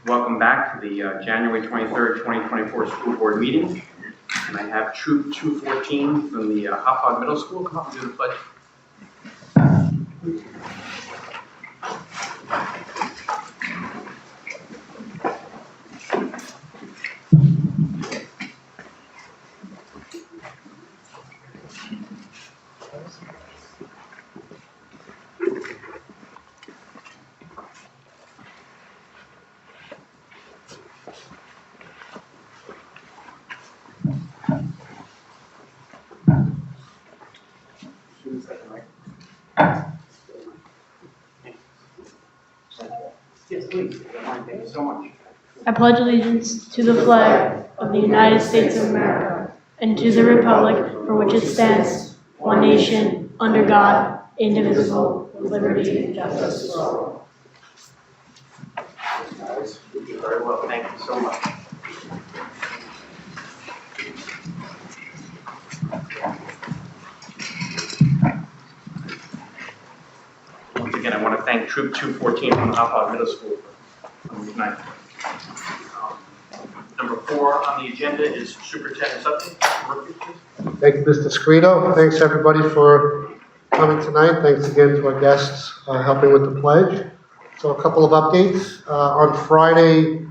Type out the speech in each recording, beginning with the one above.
Welcome back to the January 23rd, 2024 school board meeting. And I have Troop 214 from the Hauppauge Middle School come up and do the pledge. Yes, please. Thank you so much. I pledge allegiance to the flag of the United States of America and to the republic for which it stands, one nation, under God, indivisible, with liberty and justice for all. Guys, you did very well. Thank you so much. Once again, I want to thank Troop 214 from Hauppauge Middle School for coming tonight. Number 4 on the agenda is Superintendent's update. Thank you, Mr. Scrito. Thanks, everybody, for coming tonight. Thanks again to our guests helping with the pledge. So a couple of updates. On Friday,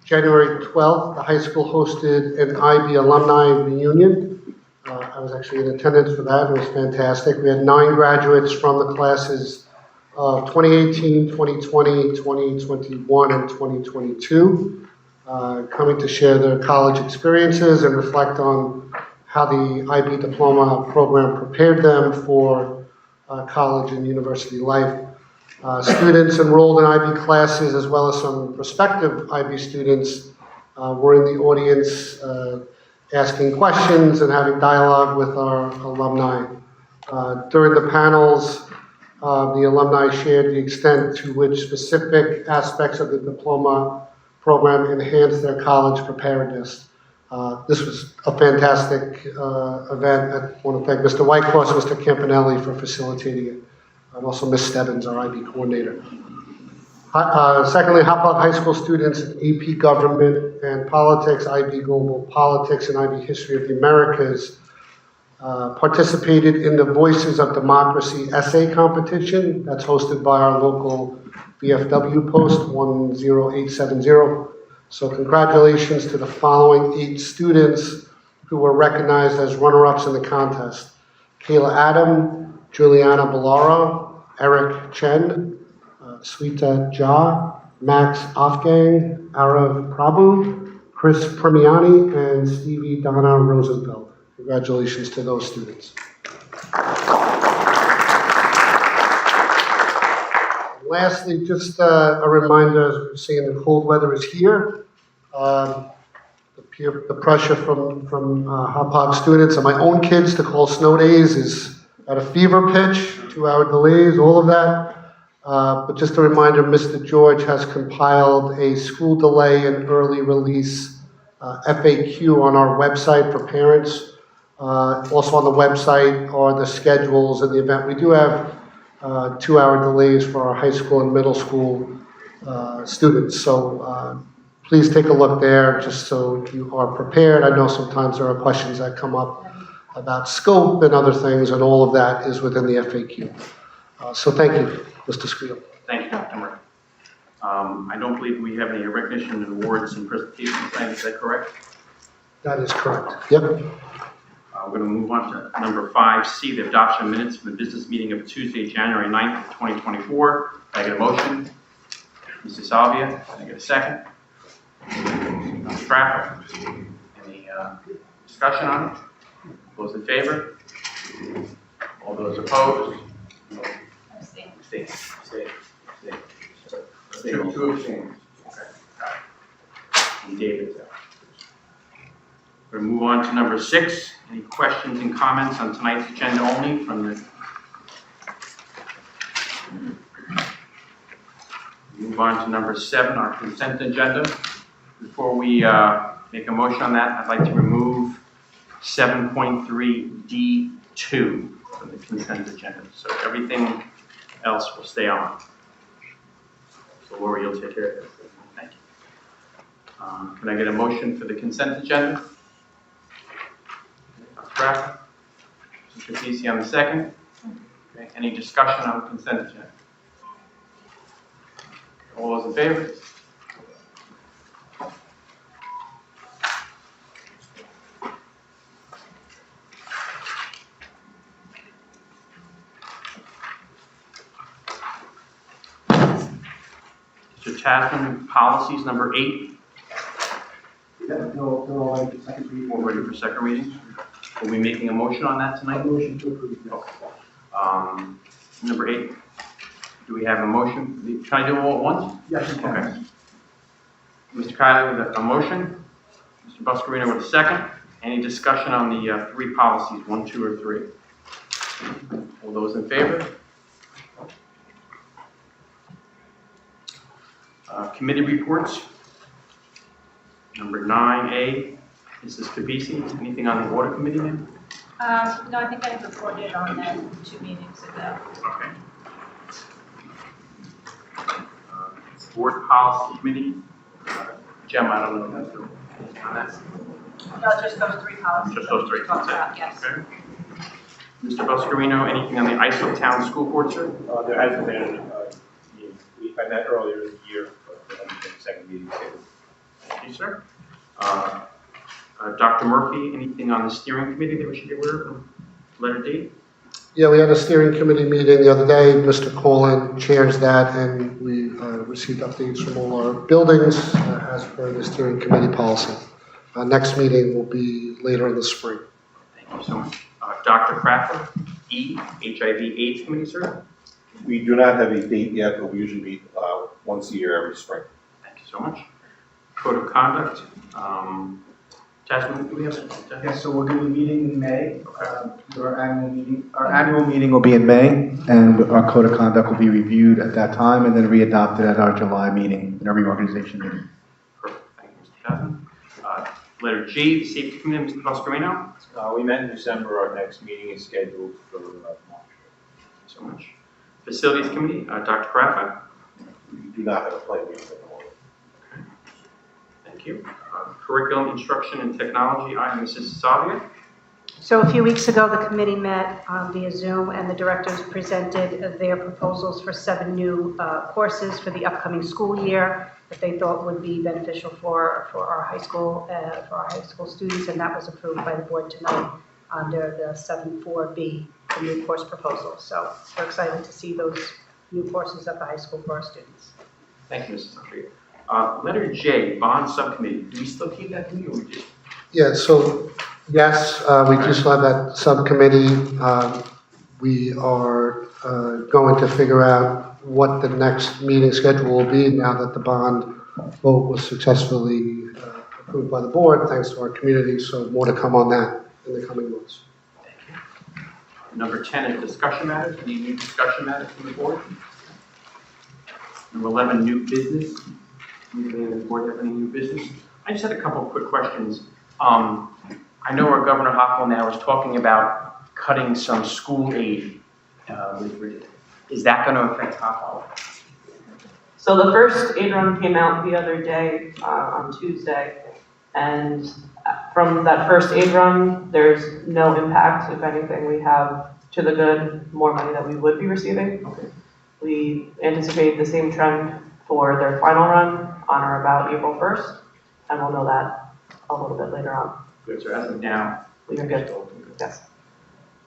January 12th, the high school hosted an IB alumni reunion. I was actually in attendance for that. It was fantastic. We had 9 graduates from the classes of 2018, 2020, 2021, and 2022. Coming to share their college experiences and reflect on how the IB diploma program prepared them for college and university life. Students enrolled in IB classes, as well as some prospective IB students, were in the audience asking questions and having dialogue with our alumni. During the panels, the alumni shared the extent to which specific aspects of the diploma program enhanced their college preparedness. This was a fantastic event. I want to thank Mr. Whitecross, Mr. Campanelli for facilitating it, and also Ms. Stebbins, our IB coordinator. Secondly, Hauppauge High School students in AP Government and Politics, IB Global Politics, and IB History of the Americas participated in the Voices of Democracy essay competition that's hosted by our local VFW post 10870. So congratulations to the following 8 students who were recognized as runner-ups in the contest: Kayla Adam, Juliana Bellaro, Eric Chen, Sweta Jha, Max Afgang, Arav Prabhu, Chris Premiani, and Stevie Donna Rosenfeld. Congratulations to those students. Lastly, just a reminder, as we're seeing the cold weather is here. The pressure from Hauppauge students and my own kids to call snow days is at a fever pitch, 2-hour delays, all of that. But just a reminder, Mr. George has compiled a school delay and early release FAQ on our website for parents. Also on the website are the schedules of the event. We do have 2-hour delays for our high school and middle school students. So please take a look there just so you are prepared. I know sometimes there are questions that come up about scope and other things, and all of that is within the FAQ. So thank you, Mr. Scrito. Thank you, Dr. Murray. I don't believe we have any recognition and awards and presentation plans. Is that correct? That is correct. Yep. We're going to move on to number 5C, the adoption of minutes from the business meeting of Tuesday, January 9th, 2024. Can I get a motion? Mr. Salvia, can I get a second? Mr. Trapper, any discussion on it? Those in favor? All those opposed? Abstain. Abstain. Abstain. Abstain. 2 abstains. Okay. And David's out. We're going to move on to number 6. Any questions and comments on tonight's agenda only from the... Move on to number 7, our consent agenda. Before we make a motion on that, I'd like to remove 7.3D2 from the consent agenda. So everything else will stay on. So Lori, you'll take care of it. Thank you. Can I get a motion for the consent agenda? Correct. Mr. Capisi on the second. Okay. Any discussion on the consent agenda? All those in favor? Mr. Tasman, policies number 8. No, second reading. We're ready for second reading. Will we be making a motion on that tonight? Motion to approve. Okay. Number 8. Do we have a motion? Can I do them all at once? Yes, you can. Okay. Mr. Kylie with a motion. Mr. Buscarino with a second. Any discussion on the 3 policies, 1, 2, or 3? All those in favor? Committee reports. Number 9A, Mrs. Capisi. Anything on the Water Committee, ma'am? No, I think I reported on that 2 meetings ago. Okay. Board Policy Committee. Jem, I don't know if that's on that. No, just those 3 policies. Just those 3. Talked That's about, it. yes. Okay. Mr. Buscarino, anything on the ISO Town School Board, sir? There hasn't been, I met earlier in the year, but there hasn't been a second meeting scheduled. Thank you, sir. Dr. Murphy, anything on the steering committee that we should be aware of? Letter D? Yeah, we had a steering committee meeting the other day. Mr. Colin chairs that, and we received updates from all our buildings as per the steering committee policy. Next meeting will be later in the spring. Thank you so much. Dr. Cracker, E, HIV/AIDS committee, sir? We do not have a date yet, but we usually meet once a year every spring. Thank you so much. Code of Conduct. Jasmine, do we have it? Yes, so we're going to be meeting in May. Our annual meeting will be in May, and our code of conduct will be reviewed at that time and then readopted at our July meeting, in our reorganization meeting. Perfect. Thank you, Mr. Jasmine. Letter G, Safety Committee, Mr. Buscarino? We met in December. Our next meeting is scheduled for March. Thank you so much. Facilities Committee, Dr. Carafa? We do not have a planned meeting at the moment. Thank you. Curriculum, Instruction, and Technology, Mrs. Savia? So a few weeks ago, the committee met via Zoom, and the directors presented their proposals for 7 new courses for the upcoming school year that they thought would be beneficial for our high school students, and that was approved by the board tonight under the 7.4B, the new course proposal. So we're excited to see those new courses at the high school for our students. Thank you, Mrs. Savia. Letter J, Bond Subcommittee. Do we still keep that committee, or we just? Yeah, so yes, we do still have that subcommittee. We are going to figure out what the next meeting schedule will be now that the bond vote was successfully approved by the board, thanks to our community. So more to come on that in the coming months. Thank you. Number 10 is discussion matters. Any new discussion matters from the board? Number 11, new business. Anybody on the board have any new business? I just had a couple of quick questions. I know our Governor Hochul now is talking about cutting some school aid. Is that going to affect Hauppauge? So the first aid run came out the other day, on Tuesday, and from that first aid run, there's no impact. If anything, we have, to the good, more money that we would be receiving. Okay. We anticipate the same trend for their final run on or about April 1st, and we'll know that a little bit later on. Good, so as of now, We are good. Yes.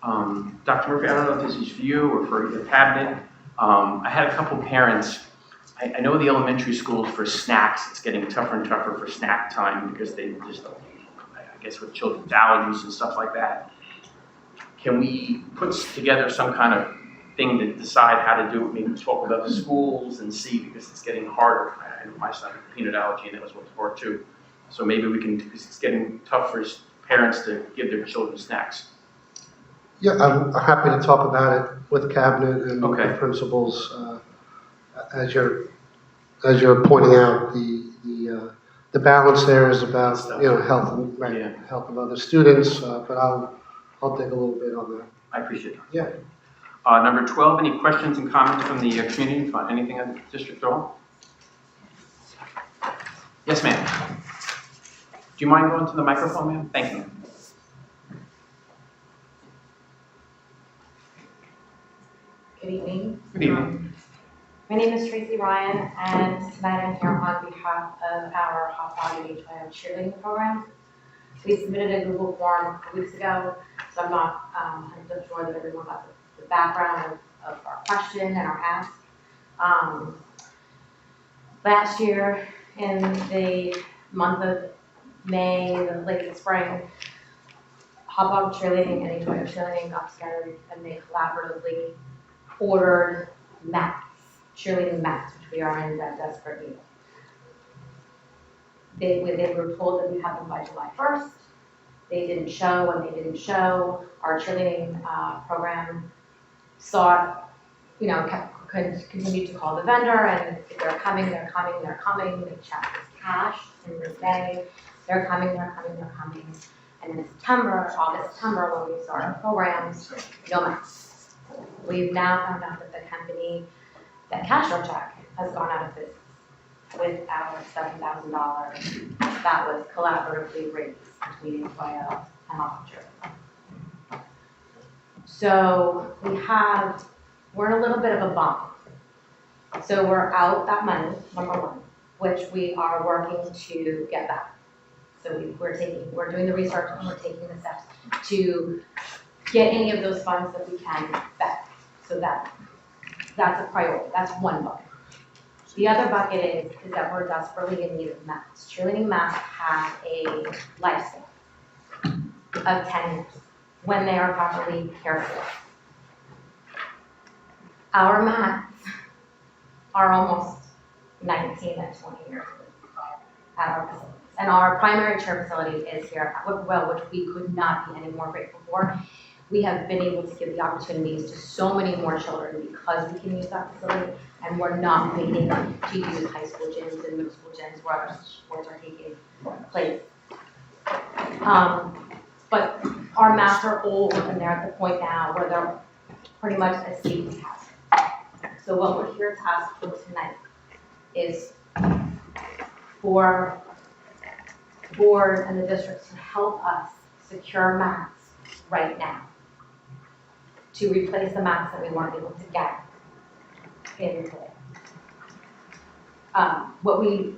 Dr. Murphy, I don't know if this is for you or for the cabinet. I had a couple parents. I know the elementary schools for snacks, it's getting tougher and tougher for snack time because they just, I guess with children's allergies and stuff like that. Can we put together some kind of thing to decide how to do it? Maybe talk with other schools and see, because it's getting harder. I know my son had a peanut allergy and that was what's for too. So maybe we can, because it's getting tough for parents to give their children snacks. Yeah, I'm happy to talk about it with cabinet and Okay. the principals. As you're pointing out, the balance there is about, health of other students, but I'll dig a little bit on that. I appreciate it. Yeah. Number 12, any questions and comments from the community on anything on the district at all? Yes, ma'am. you mind going to the microphone, ma'am? Thank you. Good evening. Good evening. My name is Tracy Ryan, and tonight I'm here on behalf of our Hauppauge cheerleading program. We submitted a Google form a couple weeks ago, so I'm not 100% sure that everyone got the background of our question and our ask. Last year, in the month of May, the late spring, Hauppauge cheerleading and Toyo cheerleading got together and they collaboratively ordered mats, cheerleading mats, which we are in desperate need of. They were told that we have them by July 1st. They didn't show. When they didn't show, our cheerleading program sought, continued to call the vendor, and if they're coming. They checked cash in May. They're coming. And in August, September, when we start our programs, no mats. We've now found out that the company that cashed our check has gone out of business with our $7,000 that was collaboratively raised between Toyo and Hauppauge. So we're in a little bit of a bump. So we're out that money, number one, which we are working to get back. So we're doing the research and we're taking the steps to get any of those funds that we can back. So that's a priority. That's one bucket. The other bucket is that we're desperately in need of mats. Cheerleading mats have a lifespan of 10 years when they are properly cared for. Our mats are almost 19 and 20 years at our facilities. And our primary cheer facility is here at Hauppauge, which we could not be any more grateful for. We have been able to give the opportunities to so many more children because we can use that facility, and we're not waiting to use high school gyms and middle school gyms where other sports are taking place. But our mats are old, and they're at the point now where they're pretty much a safety hazard. So what we're here to ask for tonight is for the board and the district to help us secure mats right now to replace the mats that we weren't able to get in today.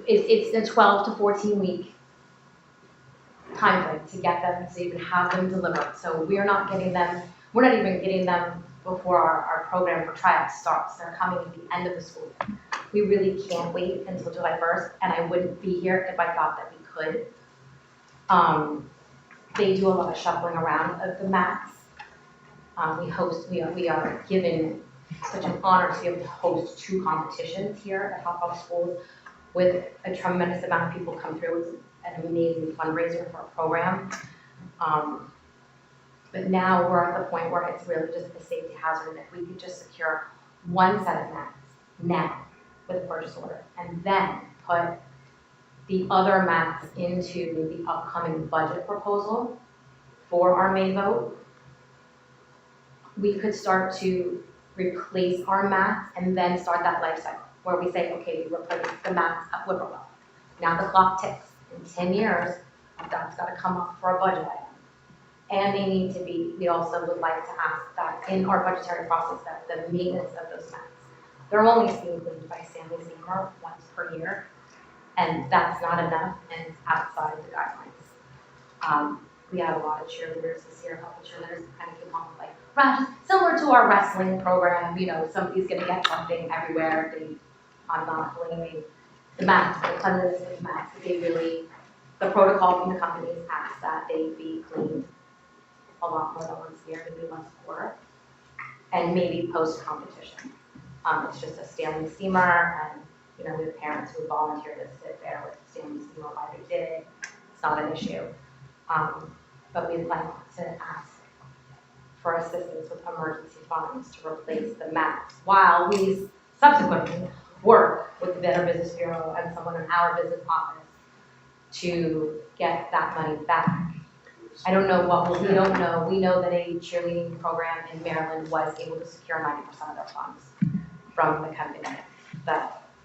It's a 12 to 14 week time frame to get them so you can have them delivered. So we're not even getting them before our program for tryouts starts. They're coming at the end of the school year. We really can't wait until July 1st, and I wouldn't be here if I thought that we could. They do a lot of shuffling around of the mats. We are given such an honor to be able to host 2 competitions here at Hauppauge schools with a tremendous amount of people come through. It's an amazing fundraiser for our program. But now we're at the point where it's really just a safety hazard, and if we could just secure one set of mats now with a purchase order, and then put the other mats into the upcoming budget proposal for our May vote, we could start to replace our mats and then start that life cycle where we say, okay, we replace the mats at Whippoorwill. Now the clock ticks. In 10 years, that's got to come up for a budget item. And they need to be, we also would like to ask that in our budgetary process that the maintenance of those mats, they're only being cleaned by Stanley Seymour once per year, and that's not enough, and it's outside of the guidelines. We had a lot of cheerleaders this year, a couple cheerleaders kind of came home with like rashes, similar to our wrestling program, somebody's gonna get something everywhere. I'm not blaming the mats, the cleanliness of the mats, the protocol from the companies asks that they be cleaned a lot more than once a year, maybe once a quarter, and maybe post-competition. It's just a Stanley steamer, and we have parents who volunteer to sit there with Stanley steamer while they did it. It's not an issue. But we'd like to ask for assistance with emergency funds to replace the mats while we subsequently work with the Better Business Bureau and someone in our business office to get that money back. I don't know we don't know. We know that a cheerleading program in Maryland was able to secure 90% of their funds from the company.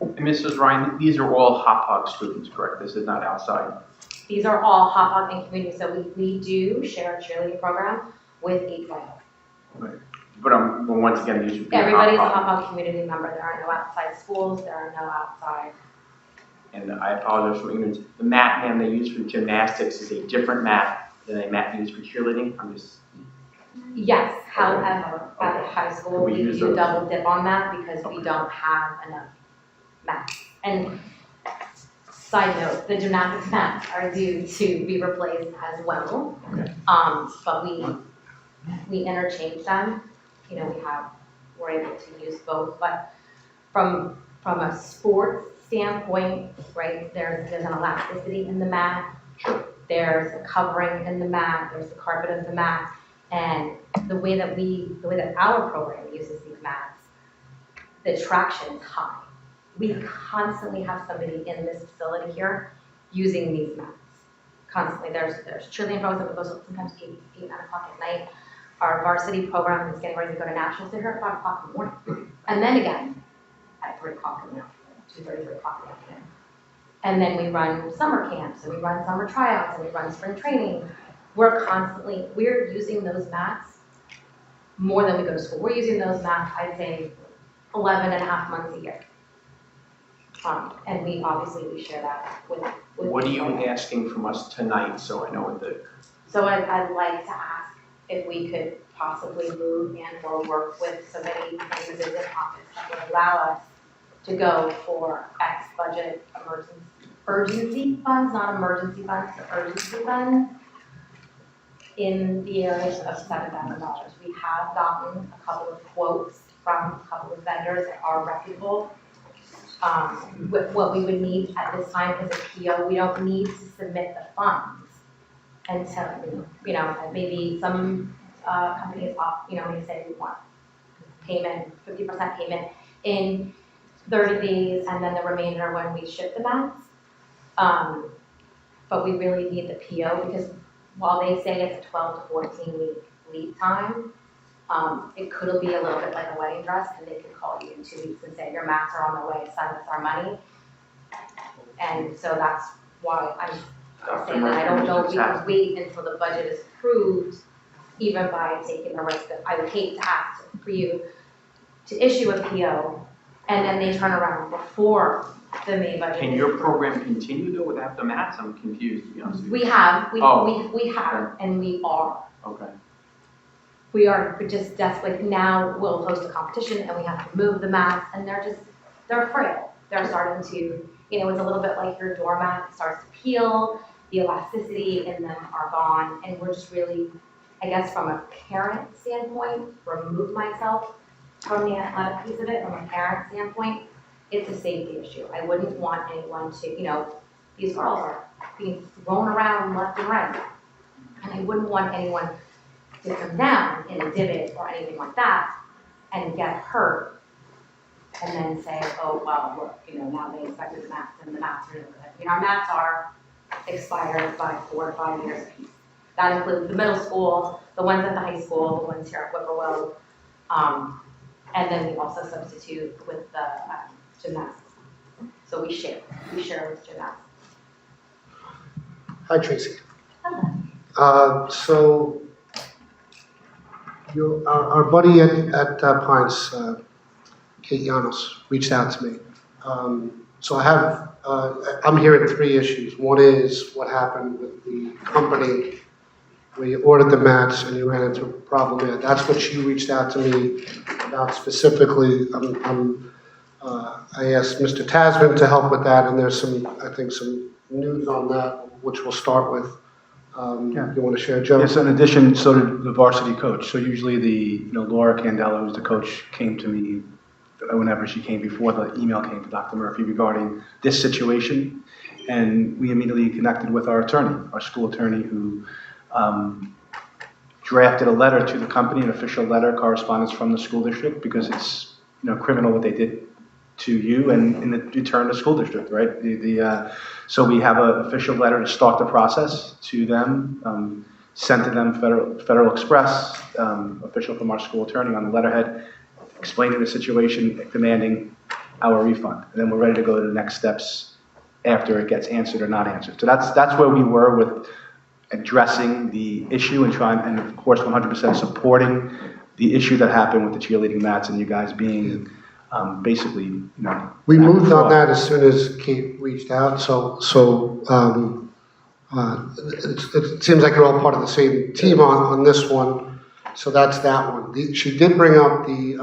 And Mrs. Ryan, these are all Hauppauge students, correct? This is not outside. these are all Hauppauge and community, so we do share a cheerleading program with H1O. But well, once again, these would be. Everybody's a Hauppauge. Hauppauge community member. There are no outside schools, there are no outside. And I apologize for ignorance. The mat, ma'am, they use for gymnastics is a different mat than a mat used for cheerleading. I'm just, Yes, however, at the high school, We we use do those. double dip on that because we don't have enough mats. And side note, the gymnastics mats are due to be replaced as well. Okay. But we interchange them, you know, we're able to use both, but from a sports standpoint, right, there's an elasticity in the mat. There's a covering in the mat, there's the carpet of the mat, and the way that our program uses these mats, the traction is high. We constantly have somebody in this facility here using these mats. Constantly, there's cheerleading programs that goes sometimes 8, 9 o'clock at night. Our varsity program is getting ready to go to nationals. They're here at 5 o'clock in the morning. And then again, at 3 o'clock in the afternoon, 2:30, 3 o'clock in the afternoon. And then we run summer camps, and we run summer tryouts, and we run spring training. We're using those mats more than we go to school. We're using those mats, I'd say, 11 and a half months a year. And we share that with. what are you asking from us tonight, so I know what the, So I'd like to ask if we could possibly move and or work with somebody in the business office that would allow us to go for X budget urgency funds, not emergency funds, but urgency funds in the area of $7,000. We have gotten a couple of quotes from a couple of vendors that are reputable. With what we would need at this time is a PO. We don't need to submit the funds until, you know, maybe some companies, you know, may say we want payment, 50% payment in 30 days, and then the remainder when we ship the mats. But we really need the PO because while they say it's a 12 to 14 week lead time, it could be a little bit like a wedding dress, and they could call you in 2 weeks and say, your mats are on the way, send us our money. And so that's why I'm saying that I don't know if we can wait until the budget is approved, even by taking the risk that I would hate to ask for you to issue a PO, and then they turn around before the May budget. can your program continue though without the mats? I'm confused, to be honest with you. We have, we Oh. have, and we are. Okay. We are just desperate. Now we'll host a competition and we have to move the mats, and they're frail. They're starting to, you know, it's a little bit like your doormat. It starts to peel, the elasticity in them are gone, and we're just really, I guess from a parent standpoint, remove myself from the athletic piece of it. From a parent standpoint, it's a safety issue. I wouldn't want anyone to, you know, these girls are being thrown around left and right, and I wouldn't want anyone to come down in a divot or anything like that and get hurt and then say, oh, well, look, you know, now they inspected the mats and the mats are no good. I mean, our mats are expired by 4 to 5 years apiece. That includes the middle school, the ones at the high school, the ones here at Whippoorwill, and then we also substitute with the gymnastics. So we share with gymnastics. Hi, Tracy. So our buddy at Pines, Kate Llanos, reached out to me. So I'm hearing 3 issues. One is what happened with the company where you ordered the mats and you ran into a problem there. That's what she reached out to me about specifically. I asked Mr. Tasman to help with that, and there's I think some news on that, which we'll start with. Yeah. You want to share, Joe? Yes, in addition, so did the varsity coach. So usually Laura Candela, who's the coach, came to me whenever she came before the email came to Dr. Murphy regarding this situation. And we immediately connected with our attorney, our school attorney, who drafted a letter to the company, an official letter, correspondence from the school district, because it's criminal what they did to you and in return the school district, right? So we have an official letter to start the process to them, sent to them Federal Express, official from our school attorney on the letterhead, explaining the situation, demanding our refund. And then we're ready to go to the next steps after it gets answered or not answered. So that's where we were with addressing the issue and trying, and of course, 100% supporting the issue that happened with the cheerleading mats and you guys being basically, you know. We moved on that as soon as Kate reached out, it seems like you're all part of the same team on this one, so that's that one. She did bring up the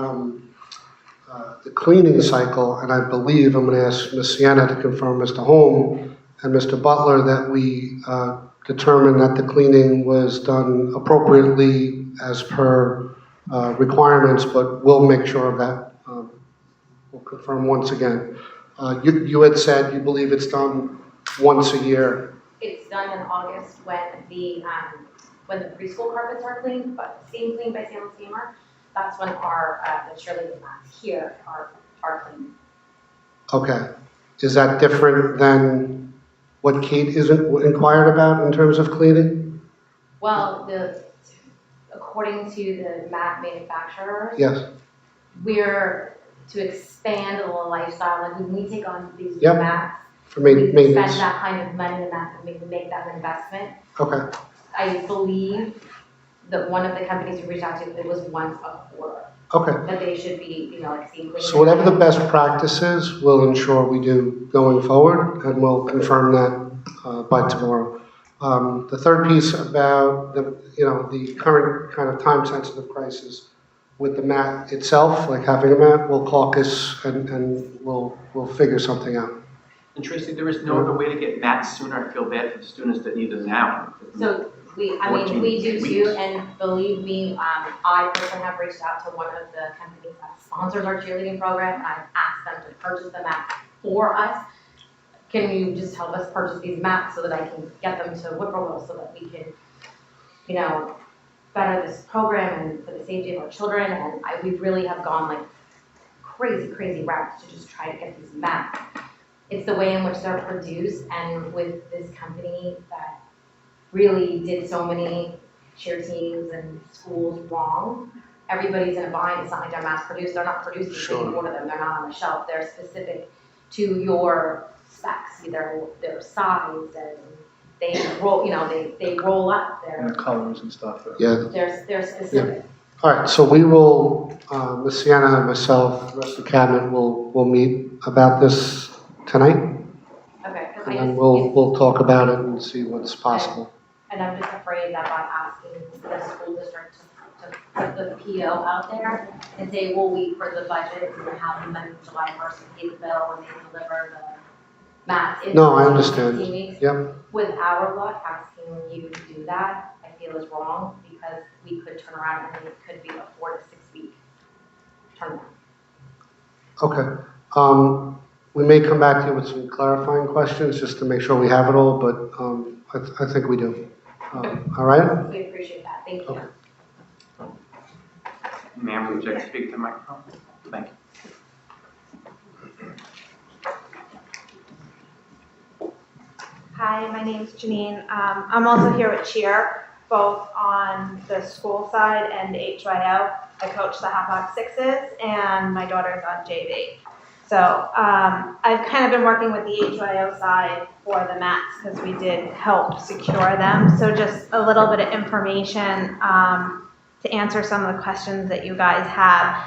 cleaning cycle, and I believe I'm going to ask Ms. Sienna to confirm, Mr. Holm and Mr. Butler, that we determined that the cleaning was done appropriately as per requirements, but we'll make sure of that. We'll confirm once again. You had said you believe it's done once a year. It's done in August when the preschool carpets are cleaned, but steam cleaned by Salem Steamer. That's when our the cheerleading mats here are cleaned. Okay. Is that different than what Kate inquired about in terms of cleaning? Well, according to the mat manufacturers, Yes. we're to expand the lifestyle, and when we take on these Yep. mats, For we spend maintenance. that kind of money in that, and we can make that investment. Okay. I believe that one of the companies we reached out to, it was once a quarter, Okay. that they should be, like steam cleaning. So whatever the best practice is, we'll ensure we do going forward, and we'll confirm that by tomorrow. The third piece about the current kind of time-sensitive crisis with the mat itself, like having a mat, we'll caucus and we'll figure something out. And Tracy, there is no other way to get mats sooner. I feel bad for the students that need them now. So we 14 do too, weeks. and believe me, I personally have reached out to one of the companies that sponsors our cheerleading program, and I've asked them to purchase the mat for us. Can you just help us purchase these mats so that I can get them to Whippoorwill so that we can, better this program and for the safety of our children? And we really have gone like crazy routes to just try to get these mats. It's the way in which they're produced, and with this company that really did so many cheer teams and schools wrong, everybody's in a bind. It's not like they're mass produced. They're not producing so you order them. They're not on the shelf. They're specific to your specs, either their size, and they roll, they roll up. And the colors and stuff. Yeah. They're specific. All right, so we will, Ms. Sienna and myself, the rest of the cabinet will meet about this tonight, Okay. 'Cause and then we'll talk about it and see what's possible. And I'm just afraid that by asking the school district to put the PO out there and say, we'll wait for the budget and have them on July 1st and pay the bill when they deliver the mats. in No, I 15 understand. weeks. Yep. With our luck, asking you to do that, I feel is wrong, because we could turn around and it could be a 4 to 6 week turnaround. Okay. We may come back to you with some clarifying questions just to make sure we have it all, but I think we do. All right? We appreciate that. Thank you. Okay. Ma'am, would you like to speak to the microphone? Thank you. Hi, my name's Janine. I'm also here with Cheer, both on the school side and HYO. I coach the Hauppauge Sixes, and my daughter's on JV. So I've kind of been working with the HYO side for the mats because we did help secure them. So just a little bit of information to answer some of the questions that you guys have.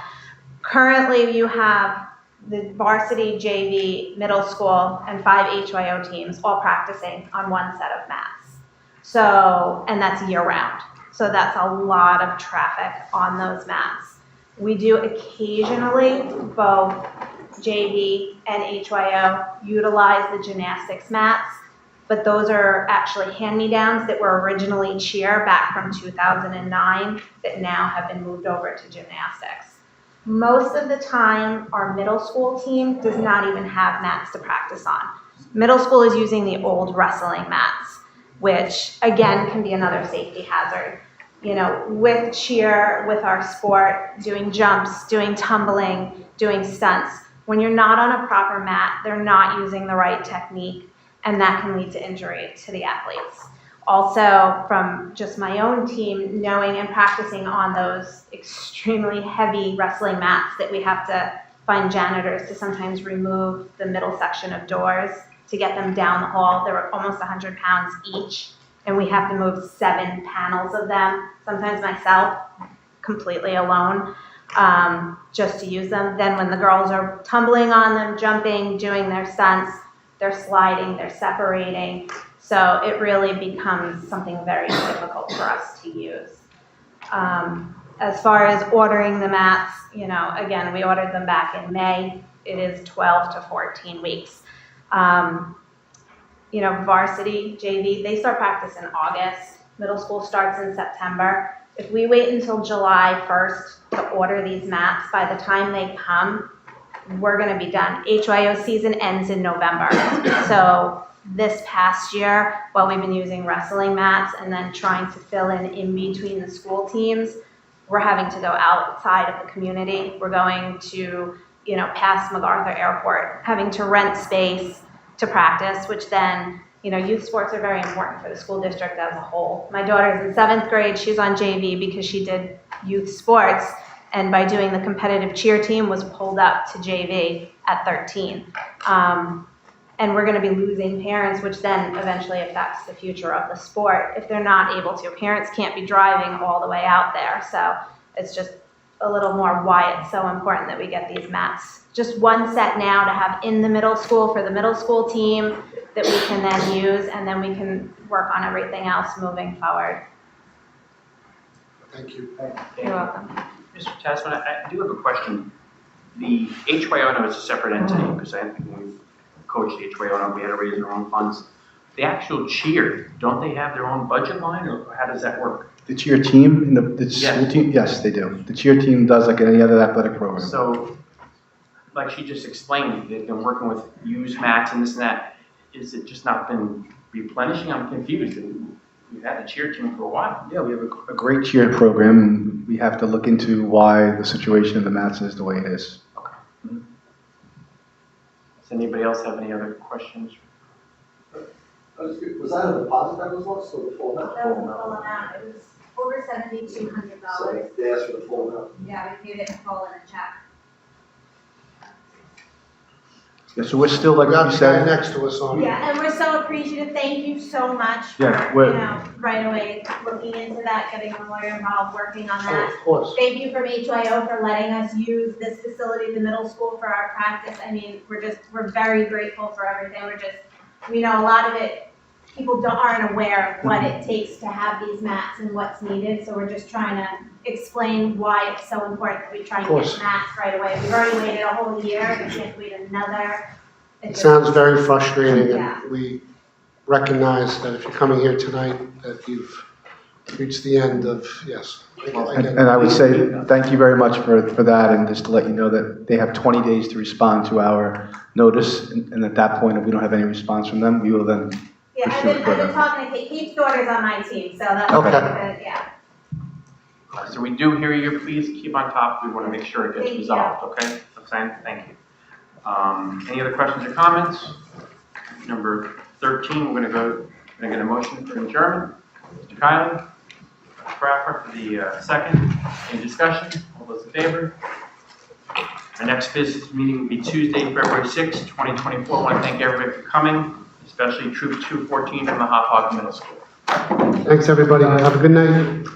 Currently, you have the varsity, JV, middle school, and 5 HYO teams all practicing on one set of mats. So, and that's year round. So that's a lot of traffic on those mats. We do occasionally, both JV and HYO, utilize the gymnastics mats, but those are actually hand-me-downs that were originally cheer back from 2009 that now have been moved over to gymnastics. Most of the time, our middle school team does not even have mats to practice on. Middle school is using the old wrestling mats, which again can be another safety hazard. With cheer, with our sport, doing jumps, doing tumbling, doing stunts, when you're not on a proper mat, they're not using the right technique, and that can lead to injury to the athletes. Also, from just my own team, knowing and practicing on those extremely heavy wrestling mats that we have to find janitors to sometimes remove the middle section of doors to get them down the hall. They were almost 100 pounds each, and we have to move 7 panels of them, sometimes myself, completely alone, just to use them. Then when the girls are tumbling on them, jumping, doing their stunts, they're sliding, they're separating. So it really becomes something very difficult for us to use. As far as ordering the mats, again, we ordered them back in May. It is 12 to 14 weeks. Varsity, JV, they start practice in August. Middle school starts in September. If we wait until July 1st to order these mats, by the time they come, we're gonna be done. HYO season ends in November. So this past year, while we've been using wrestling mats and then trying to fill in between the school teams, we're having to go outside of the community. We're going to, past MacArthur Airport, having to rent space to practice, which then, youth sports are very important for the school district as a whole. My daughter's in 7th grade. She's on JV because she did youth sports, and by doing the competitive cheer team was pulled up to JV at 13. And we're going to be losing parents, which then eventually affects the future of the sport if they're not able to. Parents can't be driving all the way out there. So it's just a little more why it's so important that we get these mats. Just one set now to have in the middle school for the middle school team that we can then use, and then we can work on everything else moving forward. Thank you. You're welcome. Mr. Tasman, I do have a question. The HYO is a separate entity, because I think when we coached HYO, we had to raise our own funds. The actual cheer, don't they have their own budget line, or how does that work? The cheer team, the Yes. school team, yes, they do. The cheer team does like any other athletic program. So, like she just explained, they've been working with used mats and this and that. Is it just not been replenishing? I'm confused. We've had the cheer team for a while. Yeah, we have a great cheer program, and we have to look into why the situation of the mats is the way it is. Does anybody else have any other questions? Was that a deposit that was lost or the full amount? That was the full amount, it was over $7,200. So they asked for the full amount? Yeah, we paid it in full in a check. Yeah, so we're still, like We got you the guy said, next to us on. Yeah, and we're so appreciative. Thank you so much for, Yeah, we're- right away looking into that, getting a lawyer involved, working on Oh, that. of course. Thank you from HYO for letting us use this facility, the middle school, for our practice. I mean, we're very grateful for everything. We know a lot of it, people aren't aware of what it takes to have these mats and what's needed. So we're just trying to explain why it's so important that we try and Of course. get mats right away. We've already waited a whole year, we can't wait another. It sounds very frustrating, Yeah. and we recognize that if you're coming here tonight, that you've reached the end of, yes. I get it. and I would say thank you very much for that, and just to let you know that they have 20 days to respond to our notice, and at that point, if we don't have any response from them, we will then Yeah, I've been talking to Kate. Kate's daughter's on my team, so that's Okay. good, yeah. So we do hear you. Please keep on top. We want to make sure it gets Thank you. resolved, okay? Roxanne, thank you. Any other questions or comments? Number 13, we're gonna get a motion for adjournment. Mr. Kylie, Crawford for the second. Any discussion? All those in favor? Our next business meeting will be Tuesday, February 6, 2024. I want to thank everybody for coming, especially Troop 214 from the Hauppauge Middle School. Thanks, everybody. Have a good night.